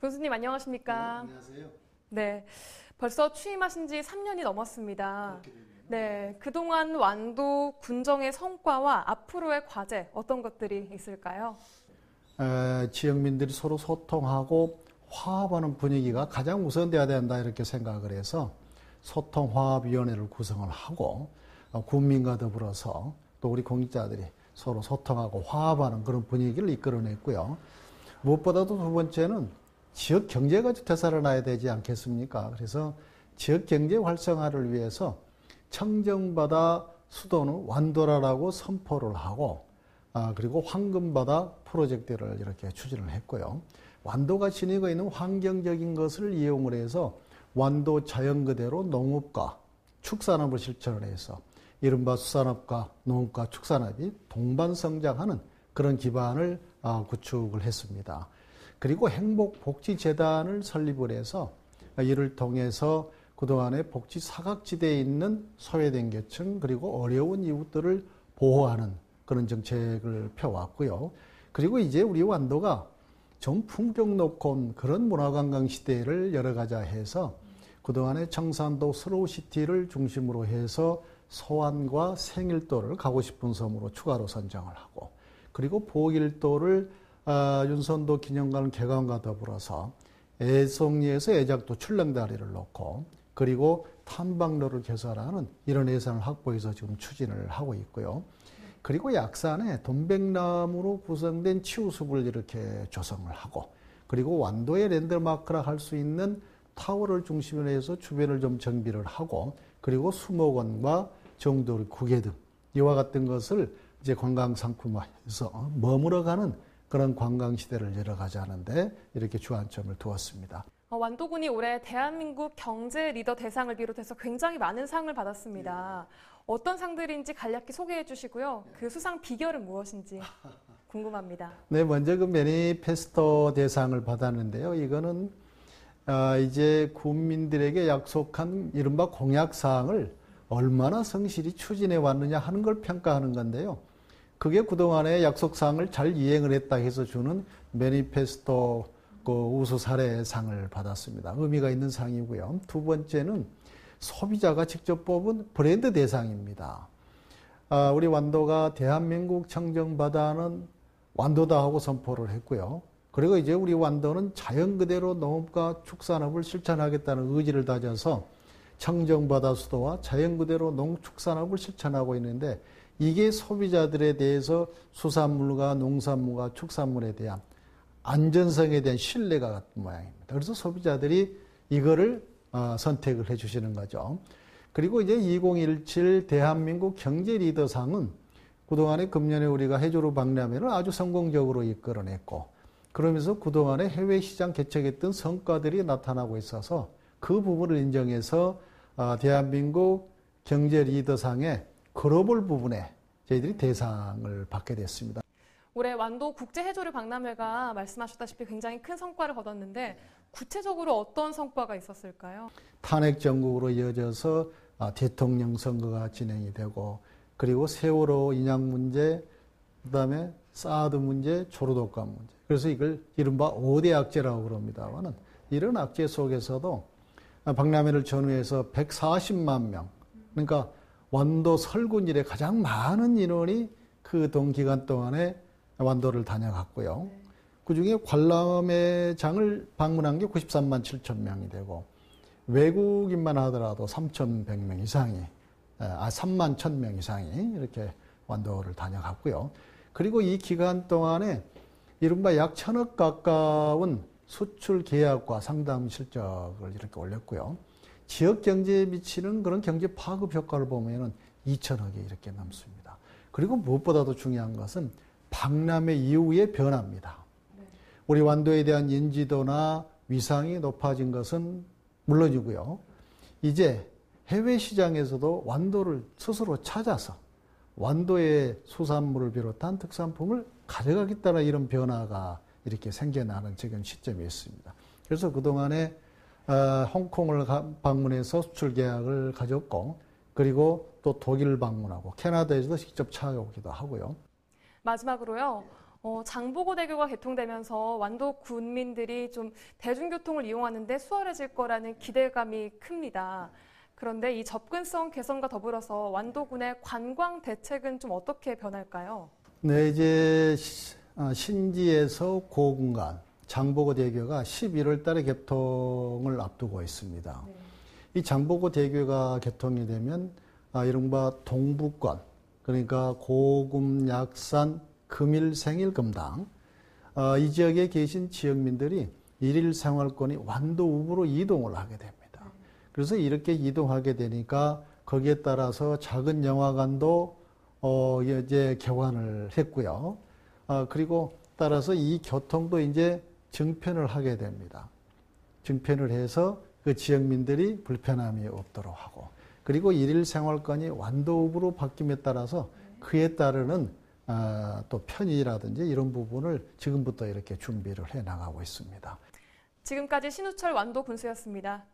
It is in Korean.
교수님 안녕하십니까? 네, 안녕하세요. 네, 벌써 취임하신 지 3년이 넘었습니다. 네, 그동안 완도 군정의 성과와 앞으로의 과제 어떤 것들이 있을까요? 지역민들이 서로 소통하고 화합하는 분위기가 가장 우선돼야 된다 이렇게 생각을 해서 소통화합위원회를 구성을 하고 군민과 더불어서 또 우리 공직자들이 서로 소통하고 화합하는 그런 분위기를 이끌어냈고요. 무엇보다도 두 번째는 지역 경제가 되살아나야 되지 않겠습니까? 그래서 지역 경제 활성화를 위해서 청정바다 수도는 완도라라고 선포를 하고 그리고 황금바다 프로젝트를 이렇게 추진을 했고요. 완도가 지니고 있는 환경적인 것을 이용을 해서 완도 자연 그대로 농업과 축산업을 실천을 해서 이른바 수산업과 농업과 축산업이 동반성장하는 그런 기반을 구축을 했습니다. 그리고 행복복지재단을 설립을 해서 이를 통해서 그동안에 복지 사각지대에 있는 소외된 계층 그리고 어려운 이웃들을 보호하는 그런 정책을 펴왔고요. 그리고 이제 우리 완도가 좀 품격 높은 그런 문화관광 시대를 열어가자 해서 그동안에 청산도 스로우시티를 중심으로 해서 소환과 생일도를 가고 싶은 섬으로 추가로 선정을 하고 그리고 보길도를 윤선도 기념관 개관과 더불어서 애송리에서 애작도 출렁다리를 놓고 그리고 탐방로를 개설하는 이런 예산을 확보해서 지금 추진을 하고 있고요. 그리고 약산에 돈백나무로 구성된 치우숲을 이렇게 조성을 하고 그리고 완도의 랜드마크라 할 수 있는 타워를 중심으로 해서 주변을 좀 정비를 하고 그리고 수목원과 정도의 구계 등 이와 같은 것을 이제 관광 상품화해서 머물러가는 그런 관광 시대를 열어가자는데 이렇게 주안점을 두었습니다. 완도군이 올해 대한민국 경제 리더 대상을 비롯해서 굉장히 많은 상을 받았습니다. 어떤 상들인지 간략히 소개해 주시고요. 그 수상 비결은 무엇인지 궁금합니다. 네, 먼저 그 매니페스토 대상을 받았는데요. 이거는 이제 국민들에게 약속한 이른바 공약사항을 얼마나 성실히 추진해 왔느냐 하는 걸 평가하는 건데요. 그게 그동안의 약속사항을 잘 이행을 했다 해서 주는 매니페스토 그 우수 사례상을 받았습니다. 의미가 있는 상이고요. 두 번째는 소비자가 직접 뽑은 브랜드 대상입니다. 우리 완도가 대한민국 청정바다는 완도다 하고 선포를 했고요. 그리고 이제 우리 완도는 자연 그대로 농업과 축산업을 실천하겠다는 의지를 다져서 청정바다 수도와 자연 그대로 농축산업을 실천하고 있는데 이게 소비자들에 대해서 수산물과 농산물과 축산물에 대한 안전성에 대한 신뢰가 같은 모양입니다. 그래서 소비자들이 이거를 선택을 해 주시는 거죠. 그리고 이제 2017 대한민국 경제 리더상은 그동안에 금년에 우리가 해조류 박람회를 아주 성공적으로 이끌어냈고 그러면서 그동안에 해외 시장 개척했던 성과들이 나타나고 있어서 그 부분을 인정해서 대한민국 경제 리더상의 글로벌 부분에 저희들이 대상을 받게 됐습니다. 올해 완도 국제해조류 박람회가 말씀하셨다시피 굉장히 큰 성과를 거뒀는데 구체적으로 어떤 성과가 있었을까요? 탄핵 정국으로 이어져서 대통령 선거가 진행이 되고 그리고 세월호 인양 문제, 그다음에 사드 문제, 초로독감 문제. 그래서 이걸 이른바 5대 악재라고 그럽니다만은 이런 악재 속에서도 박람회를 전후해서 140만 명, 그러니까 완도 설군 이래 가장 많은 인원이 그 동기간 동안에 완도를 다녀갔고요. 그중에 관람회장을 방문한 게 93만 7천 명이 되고 외국인만 하더라도 3,100명 이상이 3만 1,000명 이상이 이렇게 완도를 다녀갔고요. 그리고 이 기간 동안에 이른바 약 1,000억 가까운 수출 계약과 상담 실적을 이렇게 올렸고요. 지역 경제에 미치는 그런 경제 파급 효과를 보면은 2,000억이 이렇게 넘습니다. 그리고 무엇보다도 중요한 것은 박람회 이후의 변화입니다. 우리 완도에 대한 인지도나 위상이 높아진 것은 물론이고요. 이제 해외 시장에서도 완도를 스스로 찾아서 완도의 수산물을 비롯한 특산품을 가져가겠다는 이런 변화가 이렇게 생겨나는 지금 시점이 있습니다. 그래서 그동안에 홍콩을 방문해서 수출 계약을 가졌고 그리고 또 독일을 방문하고 캐나다에서도 직접 찾아오기도 하고요. 마지막으로요. 장보고대교가 개통되면서 완도 군민들이 좀 대중교통을 이용하는데 수월해질 거라는 기대감이 큽니다. 그런데 이 접근성 개선과 더불어서 완도군의 관광 대책은 좀 어떻게 변할까요? 네, 이제 신지에서 고군간 장보고대교가 11월 달에 개통을 앞두고 있습니다. 네. 이 장보고대교가 개통이 되면 이른바 동부권, 그러니까 고금, 약산, 금일, 생일, 금당 이 지역에 계신 지역민들이 일일 생활권이 완도 우부로 이동을 하게 됩니다. 그래서 이렇게 이동하게 되니까 거기에 따라서 작은 영화관도 이제 개관을 했고요. 그리고 따라서 이 교통도 이제 증편을 하게 됩니다. 증편을 해서 그 지역민들이 불편함이 없도록 하고, 그리고 일일 생활권이 완도 우부로 바뀜에 따라서 그에 따르는 또 편의라든지 이런 부분을 지금부터 이렇게 준비를 해 나가고 있습니다. 지금까지 신우철 완도 군수였습니다.